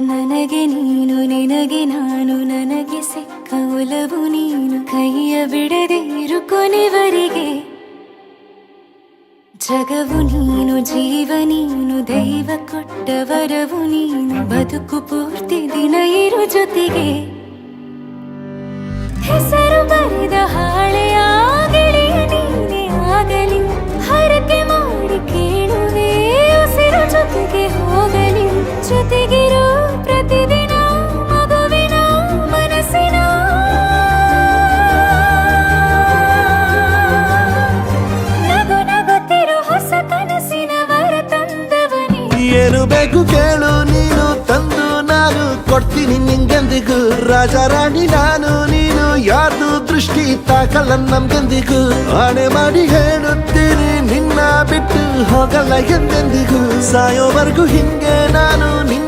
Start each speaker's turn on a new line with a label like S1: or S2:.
S1: ನನಗೆ ನೀನು ನಿನಗೆ ನಾನು ನನಗೆ ಸಿಕ್ಕ ಒಲವು ನೀನು ಕೈಯ ಬಿಡದಿರು ಕೊನೆವರೆಗೆ ಜಗವು ನೀನು ಜೀವ ನೀನು ದೈವ ಕೊಟ್ಟ ವರವು ನೀನು ಬದುಕು ಪೂರ್ತಿ ದಿನ ಇರು ಜೊತೆಗೆ ಹೆಸರು ಬರೆದ ಹಾಳೆಯ ಗೆಳೆಯ ನೀನೇ ಆಗಲಿ ಹರಕೆ ಮಾಡಿ ಕೇಳುವೆ ಉಸಿರು ಜೊತೆಗೆ ಹೋಗಲಿ ಜೊತೆಗಿರೋ ಪ್ರತಿದಿನ ಮಗುವಿನ ಮನಸ್ಸಿನ ನಗು ನಗುತ್ತಿರೋ ಹೊಸ ಕನಸಿನ ವರ ತಂದವನೇ
S2: ಏನು ಬೇಕು ಕೇಳು ನೀನು ತಂದು ನಾನು ಕೊಡ್ತೀನಿ ನಿಂಗೆಂದಿಗೂ ರಾಜ ರಾಣಿ ನಾನು ನೀನು ಯಾರ್ದು ದೃಷ್ಟಿ ತಾಕಲ್ಲ ನಮ್ಗೆಂದಿಗೂ ಆಣೆ ಮಾಡಿ ಹೇಳುತ್ತೀನಿ ನಿನ್ನ ಬಿಟ್ಟು ಹೋಗಲ್ಲ ಎಂದೆಂದಿಗೂ ಸಾಯೋವರೆಗೂ ಹಿಂಗೆ ನಾನು ನಿನ್ನ